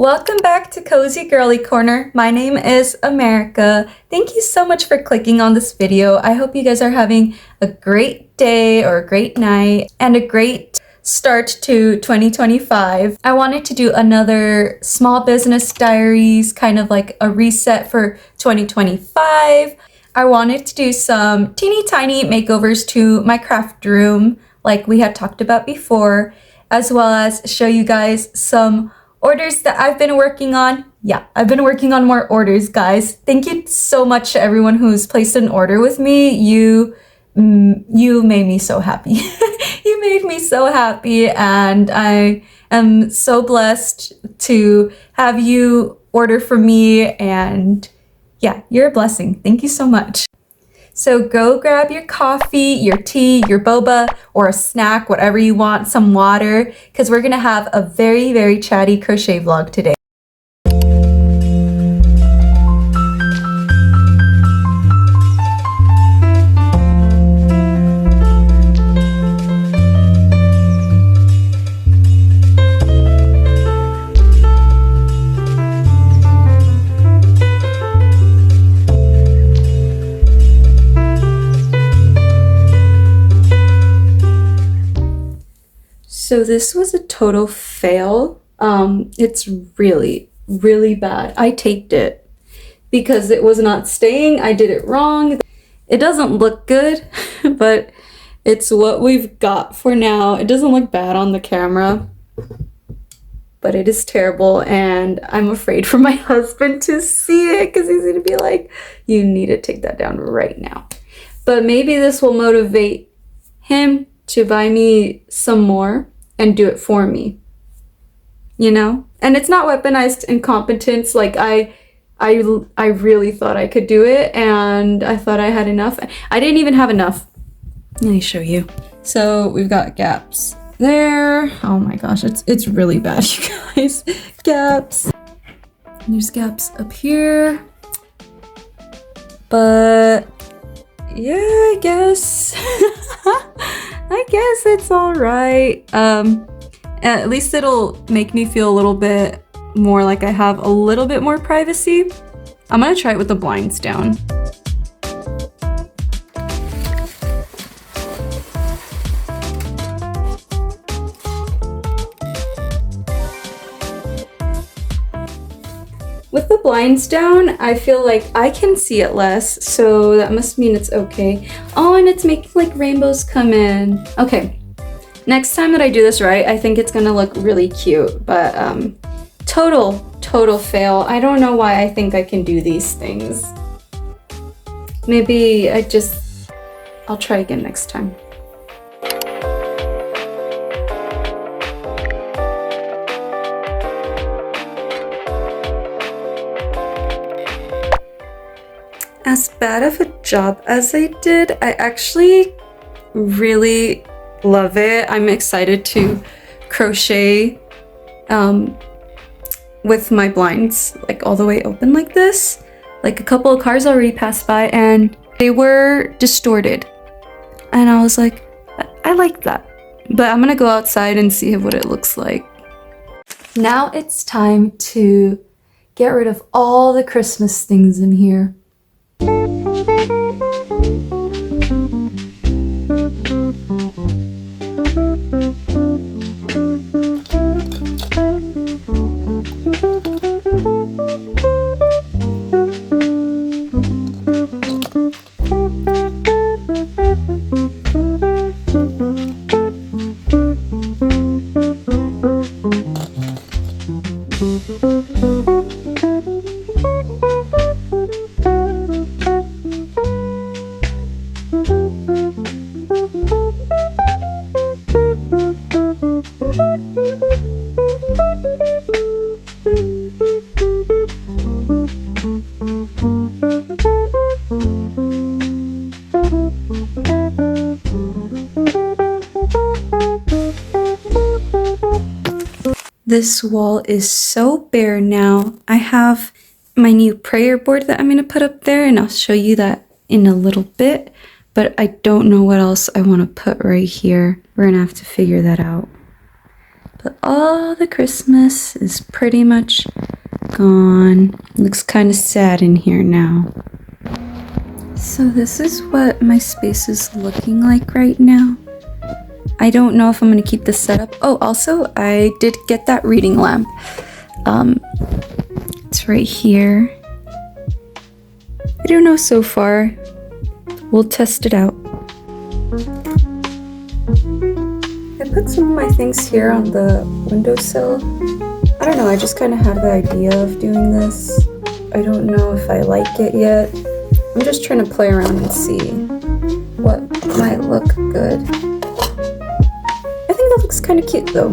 Welcome back to Cozy Girly Corner. My name is America. Thank you so much for clicking on this video. I hope you guys are having a great day or a great night and a great start to 2025. I wanted to do another small business diaries, kind of like a reset for 2025. I wanted to do some teeny tiny makeovers to my craft room like we had talked about before, as well as show you guys some orders that I've been working on. Yeah, I've been working on more orders, guys. Thank you so much to everyone who's placed an order with me. You made me so happy. You made me so happy, and I am so blessed to have you order for me, and yeah, you're a blessing. Thank you so much. So go grab your coffee, your tea, your boba, or a snack, whatever you want, some water, because we're gonna have a very, very chatty crochet vlog today. So this was a total fail. It's really, really bad. I taped it because it was not staying. I did it wrong. It doesn't look good, but it's what we've got for now. It doesn't look bad on the camera, but it is terrible, and I'm afraid for my husband to see it because he's gonna be like, you need to take that down right now. But maybe this will motivate him to buy me some more and do it for me, you know? And it's not weaponized incompetence. Like I really thought I could do it, and I thought I had enough. I didn't even have enough. Let me show you. So we've got gaps there. Oh my gosh, it's really bad, you guys. Gaps. There's gaps up here. But yeah, I guess. I guess it's all right. At least it'll make me feel a little bit more like I have a little bit more privacy. I'm gonna try it with the blinds down. With the blinds down, I feel like I can see it less, so that must mean it's okay. Oh, and it's making like rainbows come in. Okay, next time that I do this right, I think it's gonna look really cute, but total fail. I don't know why I think I can do these things. Maybe I'll try again next time. As bad of a job as I did, I actually really love it. I'm excited to crochet with my blinds like all the way open like this. Like a couple of cars already passed by and they were distorted. And I was like, I like that. But I'm gonna go outside and see what it looks like. Now it's time to get rid of all the Christmas things in here. This wall is so bare now. I have my new prayer board that I'm going to put up there, and I'll show you that in a little bit. But I don't know what else I want to put right here. We're going to have to figure that out. But all the Christmas is pretty much gone. Looks kind of sad in here now. So this is what my space is looking like right now. I don't know if I'm going to keep this set up. Oh, also, I did get that reading lamp. It's right here. I don't know so far. We'll test it out. I put some of my things here on the windowsill. I don't know, I just kind of had the idea of doing this. I don't know if I like it yet. I'm just trying to play around and see what might look good. I think that looks kind of cute though.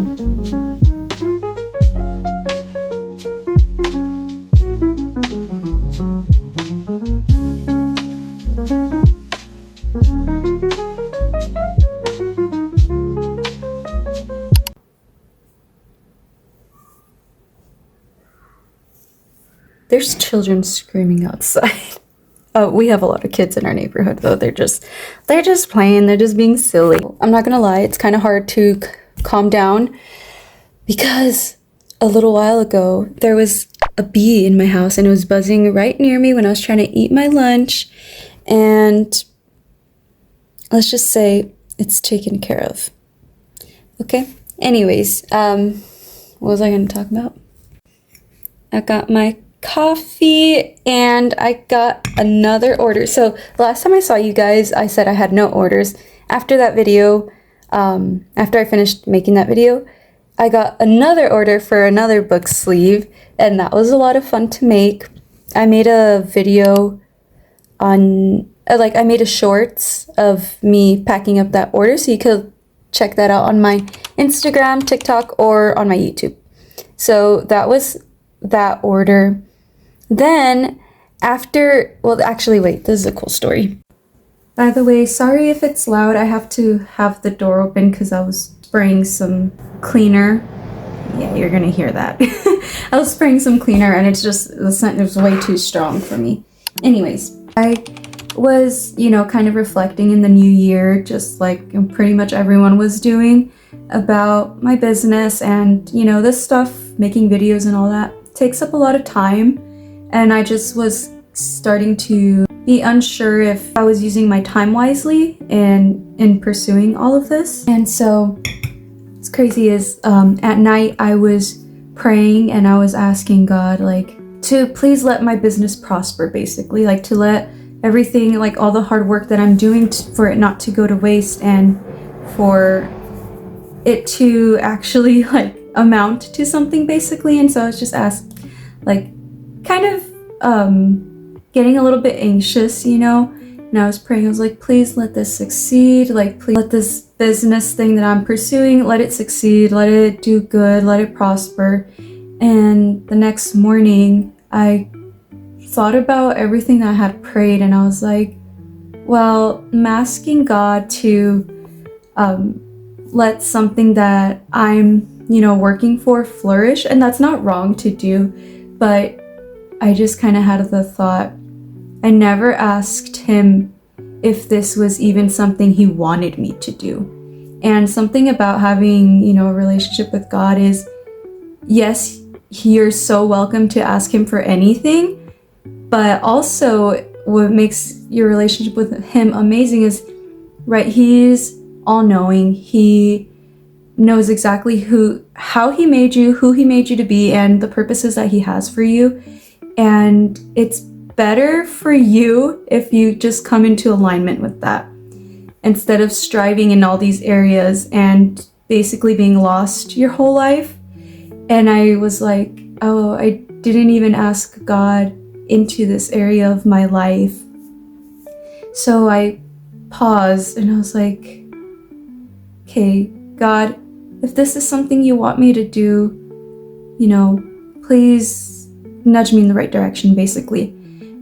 There's children screaming outside. We have a lot of kids in our neighborhood though. They're just playing, they're just being silly. I'm not gonna lie, it's kind of hard to calm down because a little while ago there was a bee in my house and it was buzzing right near me when I was trying to eat my lunch, and let's just say it's taken care of. Okay, anyways, what was I gonna talk about? I got my coffee and I got another order. So the last time I saw you guys, I said I had no orders. After that video, after I finished making that video, I got another order for another book sleeve, and that was a lot of fun to make. I made a video on, I made a shorts of me packing up that order, so you could check that out on my Instagram, TikTok, or on my YouTube. So that was that order. Then after, well, actually, wait, this is a cool story. By the way, sorry if it's loud. I have to have the door open because I was spraying some cleaner. Yeah, you're gonna hear that. I was spraying some cleaner and it's just, the scent was way too strong for me. Anyways, I was, kind of reflecting in the new year, just like pretty much everyone was doing, about my business and, this stuff, making videos and all that takes up a lot of time. And I just was starting to be unsure if I was using my time wisely in pursuing all of this. And so what's crazy is at night I was praying and I was asking God to please let my business prosper, basically, to let everything, all the hard work that I'm doing for it not to go to waste, and for it to actually amount to something, basically. And so I was just asked, kind of getting a little bit anxious, and I was praying, I was like, please let this succeed, please let this business thing that I'm pursuing, let it succeed, let it do good, let it prosper. And the next morning I thought about everything that I had prayed, and I was like, well, I'm asking God to let something that I'm working for flourish, and that's not wrong to do, but I just kind of had the thought, I never asked him if this was even something he wanted me to do. And something about having, a relationship with God is, yes, you're so welcome to ask him for anything, but also what makes your relationship with him amazing is, right, he's all-knowing. He knows exactly how he made you, who he made you to be, and the purposes that he has for you. And it's better for you if you just come into alignment with that, instead of striving in all these areas and basically being lost your whole life. And I was like, oh, I didn't even ask God into this area of my life. So I paused and I was like, okay, God, if this is something you want me to do, please nudge me in the right direction, basically.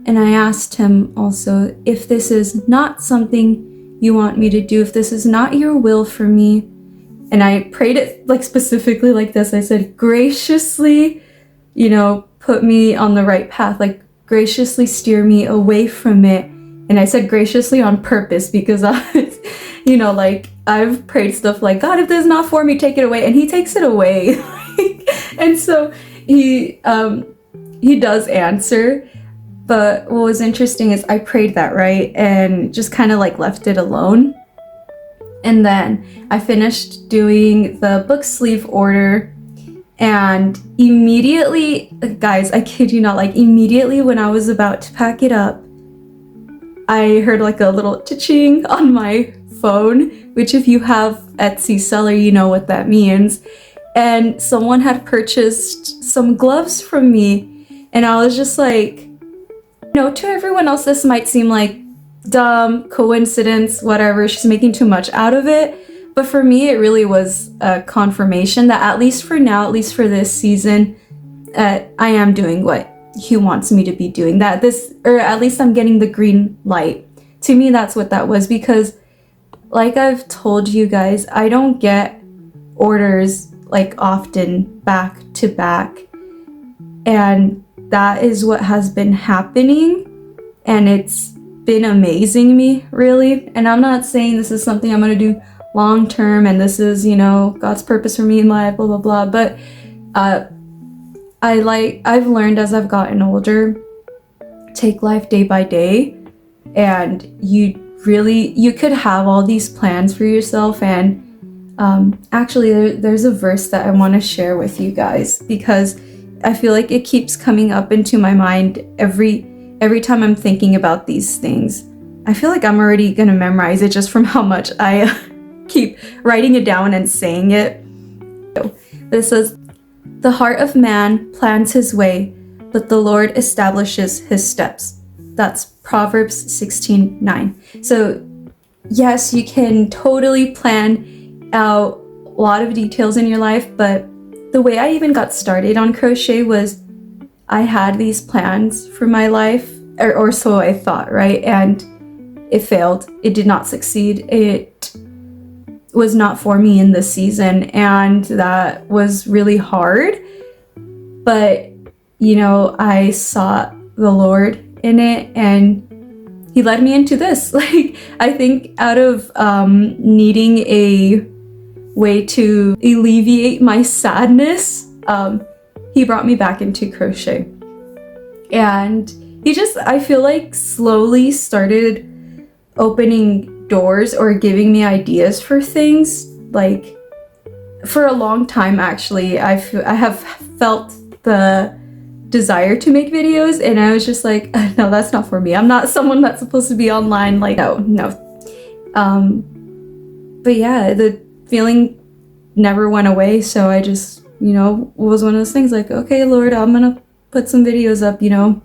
And I asked him also, if this is not something you want me to do, if this is not your will for me, and I prayed it specifically like this. I said, graciously, put me on the right path, graciously steer me away from it. And I said graciously on purpose because I was, I've prayed stuff like, God, if this is not for me, take it away, and he takes it away. And so he does answer. But what was interesting is I prayed that, right, and just kind of like left it alone. And then I finished doing the book sleeve order, and immediately, guys, I kid you not, like immediately when I was about to pack it up, I heard like a little cha-ching on my phone, which if you have Etsy seller, you know what that means. And someone had purchased some gloves from me, and I was just like, you know, to everyone else this might seem like dumb, coincidence, whatever, she's making too much out of it. But for me, it really was a confirmation that at least for now, at least for this season, I am doing what he wants me to be doing. That this, or at least I'm getting the green light. To me, that's what that was, because like I've told you guys, I don't get orders like often back to back. And that is what has been happening. And it's been amazing me, really. And I'm not saying this is something I'm going to do long term and this is, you know, God's purpose for me in life, blah blah blah, but I've learned as I've gotten older, take life day by day. And you could have all these plans for yourself, and actually there's a verse that I want to share with you guys, because I feel like it keeps coming up into my mind every time I'm thinking about these things. I feel like I'm already gonna memorize it just from how much I keep writing it down and saying it. This says, "The heart of man plans his way, but the Lord establishes his steps." That's Proverbs 16:9. So yes, you can totally plan out a lot of details in your life, but the way I even got started on crochet was I had these plans for my life, or so I thought, right? And it failed. It did not succeed. It was not for me in this season, and that was really hard. But, you know, I sought the Lord in it, and he led me into this. Like, I think out of needing a way to alleviate my sadness, he brought me back into crochet. And he just, I feel like, slowly started opening doors or giving me ideas for things. Like, for a long time, actually, I have felt the desire to make videos, and I was just like, no, that's not for me. I'm not someone that's supposed to be online. Like, no. But yeah, the feeling never went away, so I just, you know, was one of those things like, okay, Lord, I'm gonna put some videos up, you know.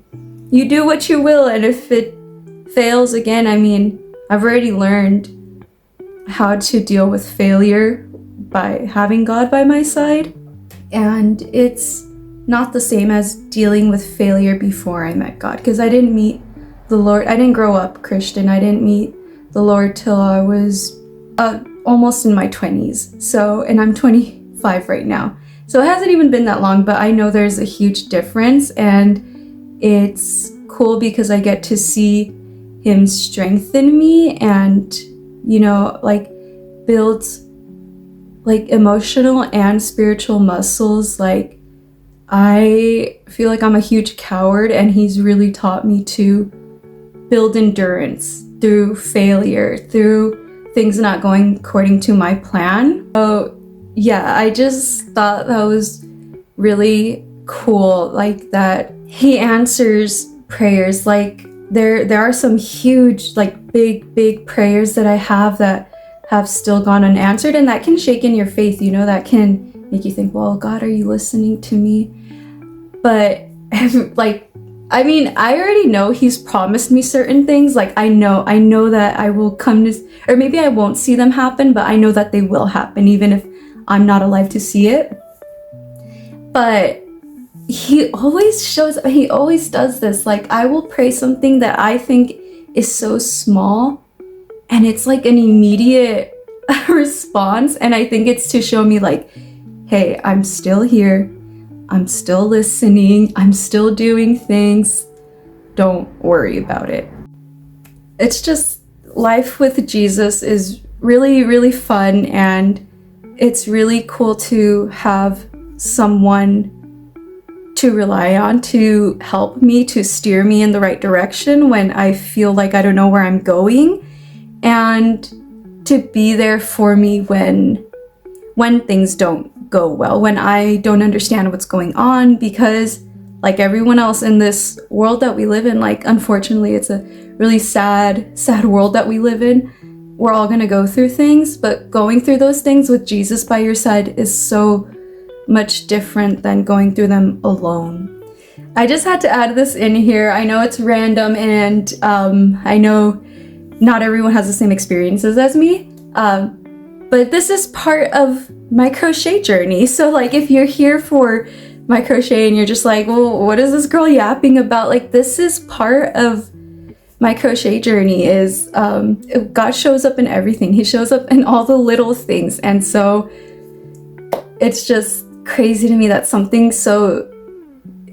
You do what you will, and if it fails again, I mean, I've already learned how to deal with failure by having God by my side, and it's not the same as dealing with failure before I met God, because I didn't meet the Lord. I didn't grow up Christian. I didn't meet the Lord till I was almost in my 20s. So, and I'm 25 right now. So it hasn't even been that long, but I know there's a huge difference, and it's cool because I get to see him strengthen me and, you know, like build like emotional and spiritual muscles. Like, I feel like I'm a huge coward, and he's really taught me to build endurance through failure, through things not going according to my plan. So yeah, I just thought that was really cool, like that he answers prayers. Like there are some huge, like big prayers that I have that have still gone unanswered, and that can shake in your faith, you know, that can make you think, well, God, are you listening to me? But like, I mean, I already know he's promised me certain things. Like, I know that I will come to, or maybe I won't see them happen, but I know that they will happen, even if I'm not alive to see it. But he always does this. Like, I will pray something that I think is so small, and it's like an immediate response. And I think it's to show me like, hey, I'm still here. I'm still listening. I'm still doing things. Don't worry about it. It's just, life with Jesus is really, really fun, and it's really cool to have someone to rely on to help me, to steer me in the right direction when I feel like I don't know where I'm going, and to be there for me when things don't go well, when I don't understand what's going on, because like everyone else in this world that we live in, like unfortunately it's a really sad world that we live in. We're all gonna go through things, but going through those things with Jesus by your side is so much different than going through them alone. I just had to add this in here. I know it's random, and I know not everyone has the same experiences as me, but this is part of my crochet journey. So like if you're here for my crochet and you're just like, well, what is this girl yapping about? Like, this is part of my crochet journey. Is God shows up in everything. He shows up in all the little things. And so it's just crazy to me that something so,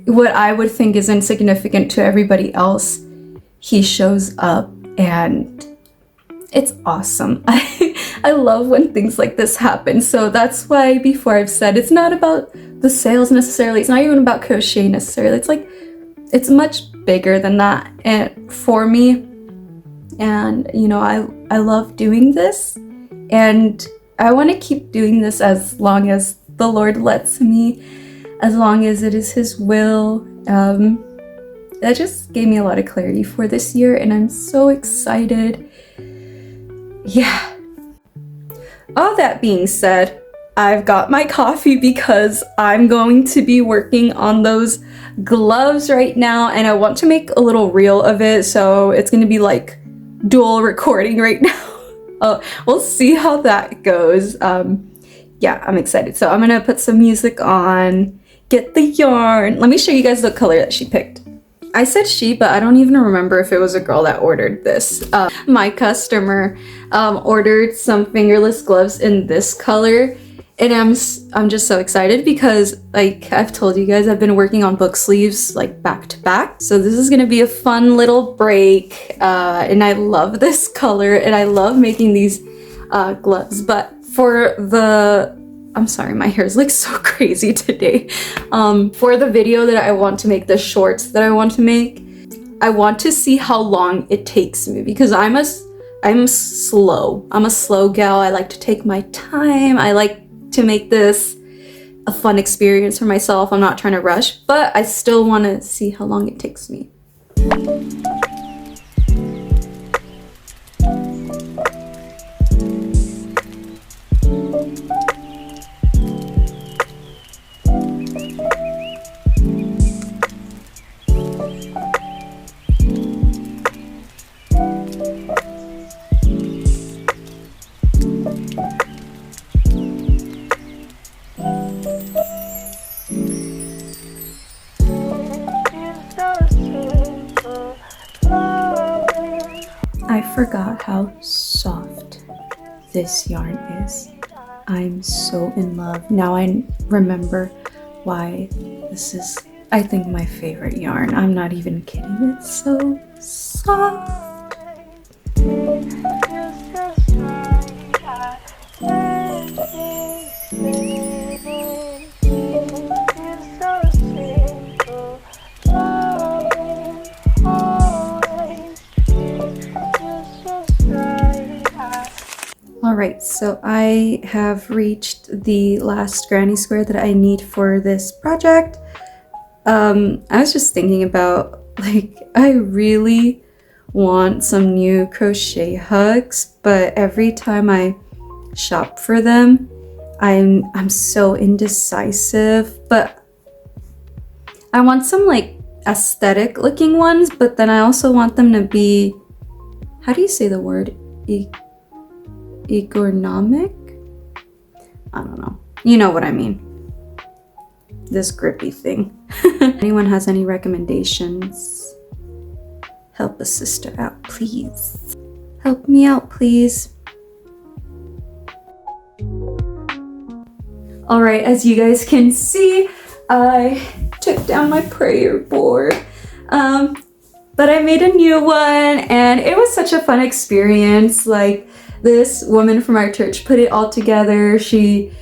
what I would think is insignificant to everybody else, he shows up, and it's awesome. I love when things like this happen. So that's why before I've said it's not about the sales necessarily. It's not even about crochet necessarily. It's like, it's much bigger than that, and for me. And you know, I love doing this, and I want to keep doing this as long as the Lord lets me, as long as it is his will. That just gave me a lot of clarity for this year, and I'm so excited. Yeah. All that being said, I've got my coffee because I'm going to be working on those gloves right now, and I want to make a little reel of it, so it's going to be like dual recording right now. We'll see how that goes. Yeah, I'm excited. So I'm going to put some music on, get the yarn. Let me show you guys the color that she picked. I said she, but I don't even remember if it was a girl that ordered this. My customer ordered some fingerless gloves in this color, and I'm just so excited because, like I've told you guys, I've been working on book sleeves like back to back. So this is gonna be a fun little break, and I love this color, and I love making these gloves. But for the, I'm sorry, my hair is like so crazy today. For the video that I want to make, the shorts that I want to make, I want to see how long it takes me, because I'm slow. I'm a slow gal. I like to take my time. I like to make this a fun experience for myself. I'm not trying to rush, but I still want to see how long it takes me. I forgot how soft this yarn is. I'm so in love. Now I remember why this is, I think, my favorite yarn. I'm not even kidding. It's so soft. Alright, so I have reached the last granny square that I need for this project. I was just thinking about, like, I really want some new crochet hooks, but every time I shop for them, I'm so indecisive. But I want some like aesthetic looking ones, but then I also want them to be, how do you say the word? Ergonomic? I don't know. You know what I mean. This grippy thing. Anyone has any recommendations? Help a sister out, please. Help me out, please. Alright, as you guys can see, I took down my prayer board. But I made a new one, and it was such a fun experience. Like, this woman from our church put it all together. She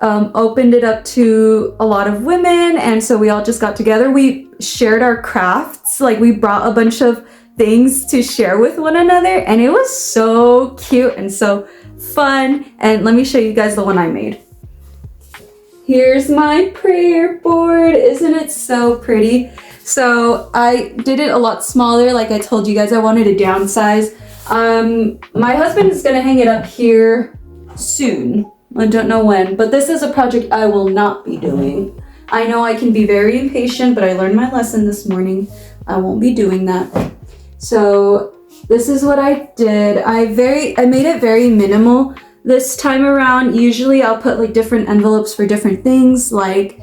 opened it up to a lot of women, and so we all just got together. We shared our crafts, like we brought a bunch of things to share with one another, and it was so cute and so fun. And let me show you guys the one I made. Here's my prayer board. Isn't it so pretty? So I did it a lot smaller. Like I told you guys, I wanted to downsize. My husband is gonna hang it up here soon. I don't know when, but this is a project I will not be doing. I know I can be very impatient, but I learned my lesson this morning. I won't be doing that. So this is what I did. I made it very minimal this time around. Usually I'll put like different envelopes for different things, like,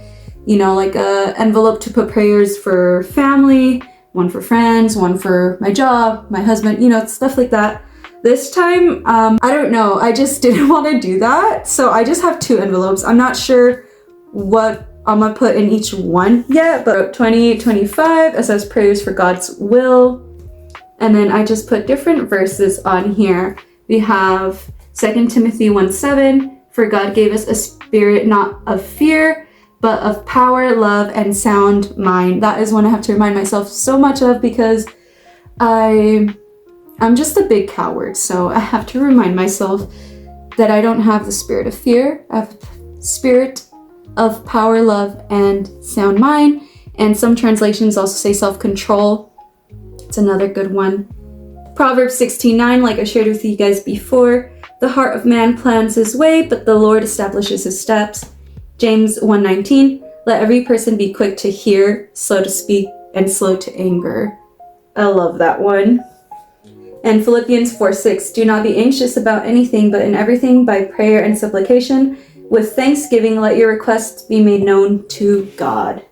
you know, like a envelope to put prayers for family, one for friends, one for my job, my husband, you know, stuff like that. This time, I don't know, I just didn't want to do that. So I just have 2 envelopes. I'm not sure what I'm gonna put in each one yet, but 2025, it says prayers for God's will. And then I just put different verses on here. We have 2 Timothy 1:7, for God gave us a spirit not of fear, but of power, love, and sound mind. That is one I have to remind myself so much of, because I'm just a big coward, so I have to remind myself that I don't have the spirit of fear. I have spirit of power, love, and sound mind. And some translations also say self-control. It's another good one. Proverbs 16:9, like I shared with you guys before, the heart of man plans his way, but the Lord establishes his steps. James 1:19, let every person be quick to hear, slow to speak, and slow to anger. I love that one. And Philippians 4:6, do not be anxious about anything, but in everything by prayer and supplication, with thanksgiving, let your requests be made known to God.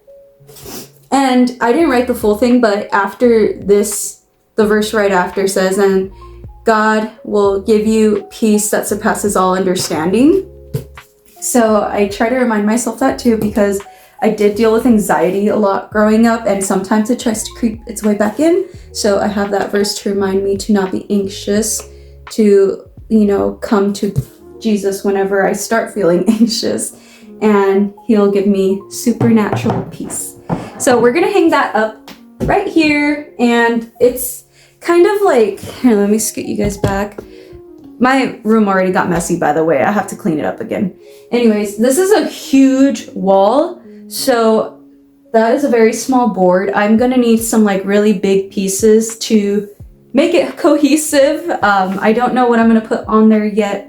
And I didn't write the full thing, but after this, the verse right after says, and God will give you peace that surpasses all understanding. So I try to remind myself that too, because I did deal with anxiety a lot growing up, and sometimes it tries to creep its way back in. So I have that verse to remind me to not be anxious, to, you know, come to Jesus whenever I start feeling anxious, and he'll give me supernatural peace. So we're gonna hang that up right here, and it's kind of like, here, let me scoot you guys back. My room already got messy, by the way. I have to clean it up again. Anyways, this is a huge wall, so that is a very small board. I'm gonna need some like really big pieces to make it cohesive. I don't know what I'm gonna put on there yet,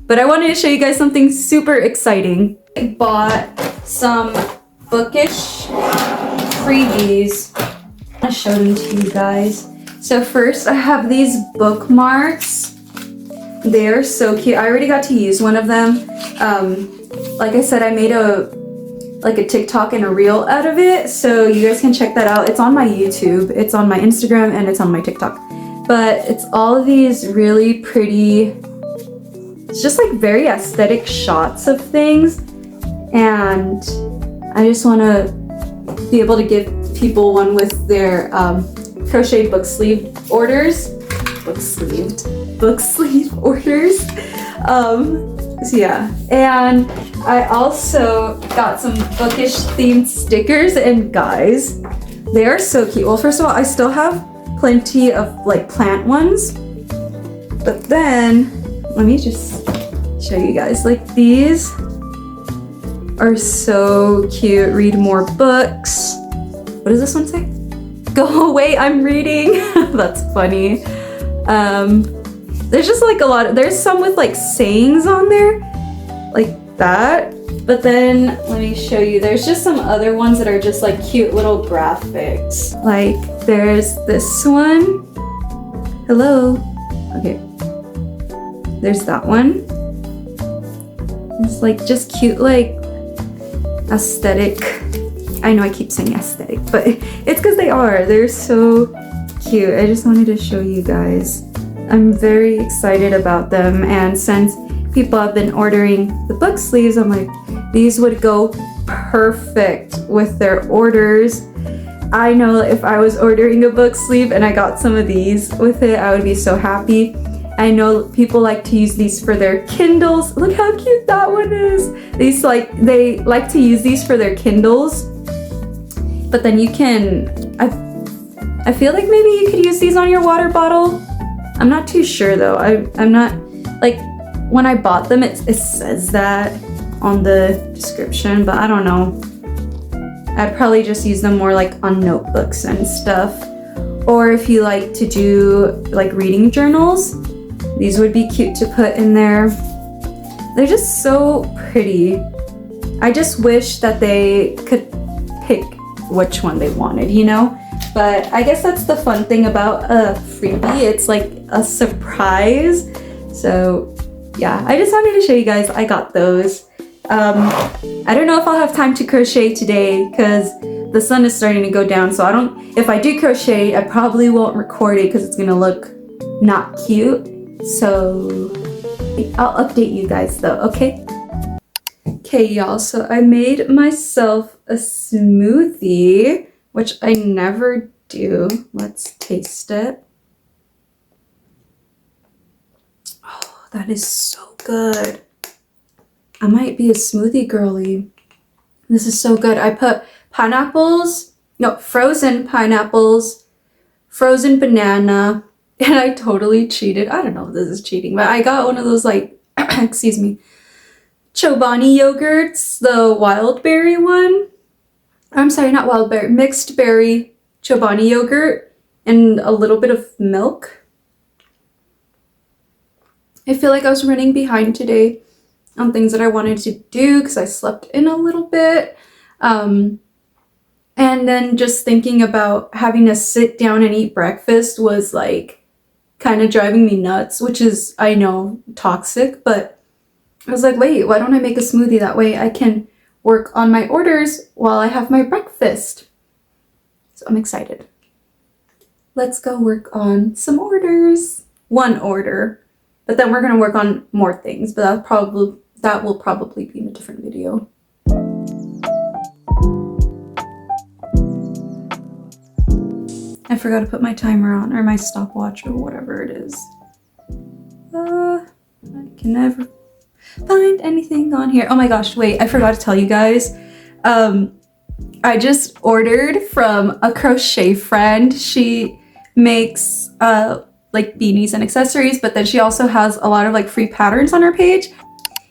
but I wanted to show you guys something super exciting. I bought some bookish freebies. I'll show them to you guys. So first I have these bookmarks. They're so cute. I already got to use one of them. Like I said, I made a Tik Tok and a reel out of it, so you guys can check that out. It's on my YouTube, it's on my Instagram, and it's on my TikTok. But it's all of these really pretty, it's just like very aesthetic shots of things, and I just want to be able to give people one with their crochet book sleeve orders. Book sleeve orders. So yeah, and I also got some bookish themed stickers, and guys, they are so cute. Well, first of all, I still have plenty of like plant ones, but then let me just show you guys. Like these are so cute. Read more books. What does this one say? Go away, I'm reading. That's funny. There's just like a lot, there's some with like sayings on there, like that. But then, let me show you, there's just some other ones that are just like cute little graphics. Like, there's this one. Hello. Okay. There's that one. It's like just cute, like aesthetic. I know I keep saying aesthetic, but it's because they're so cute. I just wanted to show you guys. I'm very excited about them, and since people have been ordering the book sleeves, I'm like, these would go perfect with their orders. I know if I was ordering a book sleeve and I got some of these with it, I would be so happy. I know people like to use these for their Kindles. Look how cute that one is. They like to use these for their Kindles. But then you can, I feel like maybe you could use these on your water bottle. I'm not too sure though. I'm not, like, when I bought them, it says that on the description, but I don't know. I'd probably just use them more like on notebooks and stuff. Or if you like to do like reading journals, these would be cute to put in there. They're just so pretty. I just wish that they could pick which one they wanted, you know? But I guess that's the fun thing about a freebie. It's like a surprise. So yeah, I just wanted to show you guys I got those. I don't know if I'll have time to crochet today because the sun is starting to go down. So if I do crochet, I probably won't record it because it's gonna look not cute. So I'll update you guys though, okay? Okay, y'all, so I made myself a smoothie, which I never do. Let's taste it. Oh, that is so good. I might be a smoothie girly. This is so good. I put frozen pineapples, frozen banana, and I totally cheated. I don't know if this is cheating, but I got one of those like, excuse me, Chobani yogurts, the wild berry one. I'm sorry, not wild berry, mixed berry Chobani yogurt and a little bit of milk. I feel like I was running behind today on things that I wanted to do because I slept in a little bit. And then just thinking about having to sit down and eat breakfast was like kind of driving me nuts, which is, I know, toxic, but I was like, wait, why don't I make a smoothie? That way I can work on my orders while I have my breakfast. So I'm excited. Let's go work on some orders. One order, but then we're gonna work on more things, but that will probably be in a different video. I forgot to put my timer on, or my stopwatch, or whatever it is. I can never find anything on here. Oh my gosh, wait, I forgot to tell you guys. I just ordered from a crochet friend. She makes like beanies and accessories, but then she also has a lot of like free patterns on her page.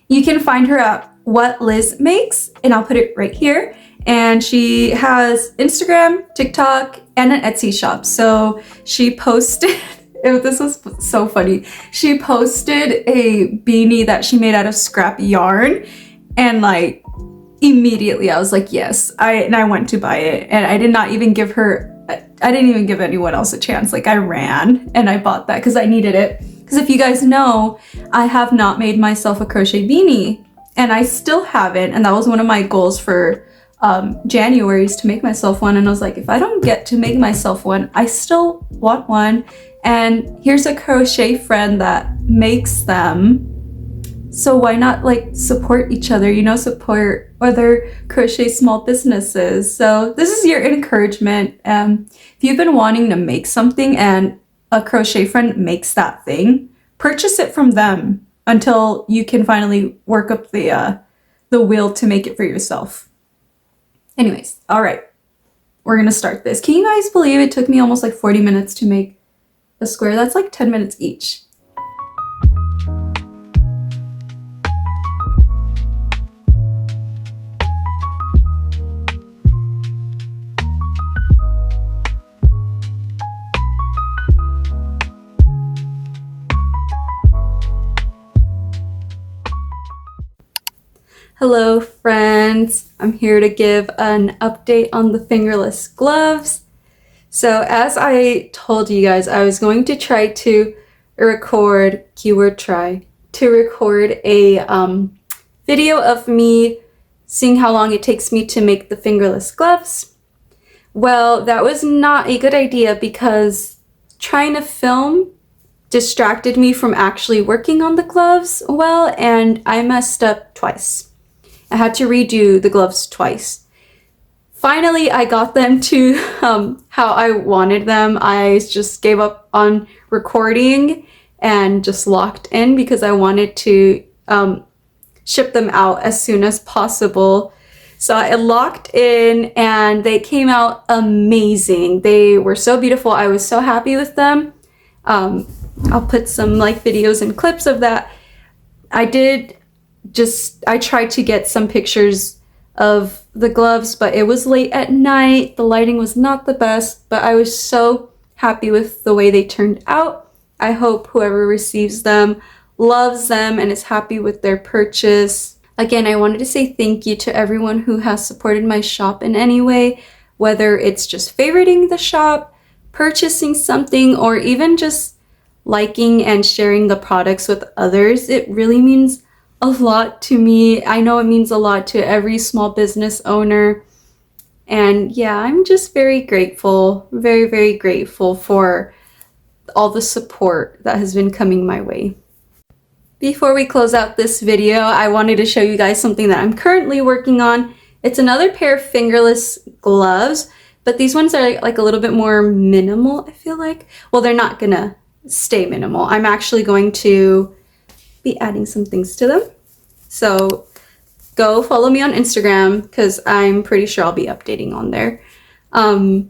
You can find her at What Liz Makes, and I'll put it right here. And she has Instagram, TikTok, and an Etsy shop. So she posted, this was so funny. She posted a beanie that she made out of scrap yarn, and like immediately I was like, yes, I went to buy it, and I didn't even give anyone else a chance. Like I ran and I bought that because I needed it. Because if you guys know, I have not made myself a crochet beanie, and I still haven't. And that was one of my goals for January, is to make myself one. And I was like, if I don't get to make myself one, I still want one. And here's a crochet friend that makes them. So why not like support each other, you know, support other crochet small businesses. So this is your encouragement. If you've been wanting to make something and a crochet friend makes that thing, purchase it from them until you can finally work up the will to make it for yourself. Anyways, all right, we're gonna start this. Can you guys believe it took me almost like 40 minutes to make a square? That's like 10 minutes each. Hello friends, I'm here to give an update on the fingerless gloves. So as I told you guys, I was going to try to record, keyword try, to record a video of me seeing how long it takes me to make the fingerless gloves. Well, that was not a good idea because trying to film distracted me from actually working on the gloves well, and I messed up twice. I had to redo the gloves twice. Finally, I got them to how I wanted them. I just gave up on recording and just locked in because I wanted to ship them out as soon as possible. So I locked in and they came out amazing. They were so beautiful. I was so happy with them. I'll put some like videos and clips of that. I tried to get some pictures of the gloves, but it was late at night. The lighting was not the best, but I was so happy with the way they turned out. I hope whoever receives them loves them and is happy with their purchase. Again, I wanted to say thank you to everyone who has supported my shop in any way, whether it's just favoriting the shop, purchasing something, or even just liking and sharing the products with others. It really means a lot to me. I know it means a lot to every small business owner. And yeah, I'm just very grateful, very, very grateful for all the support that has been coming my way. Before we close out this video, I wanted to show you guys something that I'm currently working on. It's another pair of fingerless gloves, but these ones are like a little bit more minimal, I feel like. Well, they're not gonna stay minimal. I'm actually going to be adding some things to them. So go follow me on Instagram because I'm pretty sure I'll be updating on there.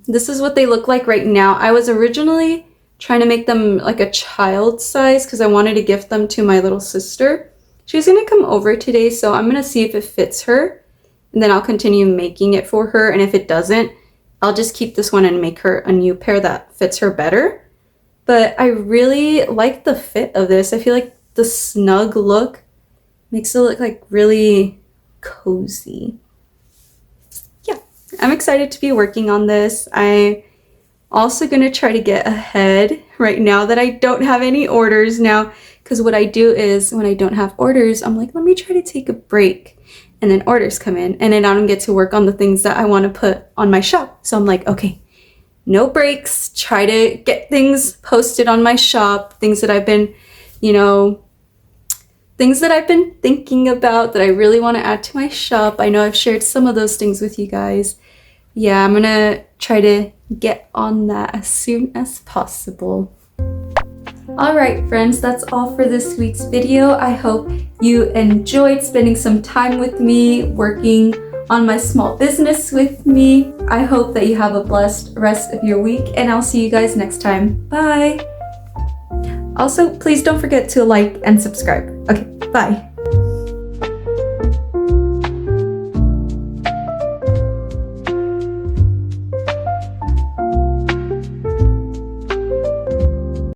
This is what they look like right now. I was originally trying to make them like a child size because I wanted to gift them to my little sister. She's gonna come over today, so I'm gonna see if it fits her, and then I'll continue making it for her, and if it doesn't, I'll just keep this one and make her a new pair that fits her better. But I really like the fit of this. I feel like the snug look makes it look like really cozy. Yeah, I'm excited to be working on this. I'm also gonna try to get ahead right now that I don't have any orders now, because what I do is when I don't have orders, I'm like, let me try to take a break, and then orders come in, and then I don't get to work on the things that I want to put on my shop. So I'm like, okay, no breaks, try to get things posted on my shop, things that I've been, things that I've been thinking about that I really want to add to my shop. I know I've shared some of those things with you guys. Yeah, I'm gonna try to get on that as soon as possible. Alright friends, that's all for this week's video. I hope you enjoyed spending some time with me, working on my small business with me. I hope that you have a blessed rest of your week, and I'll see you guys next time. Bye! Also, please don't forget to like and subscribe. Okay, bye!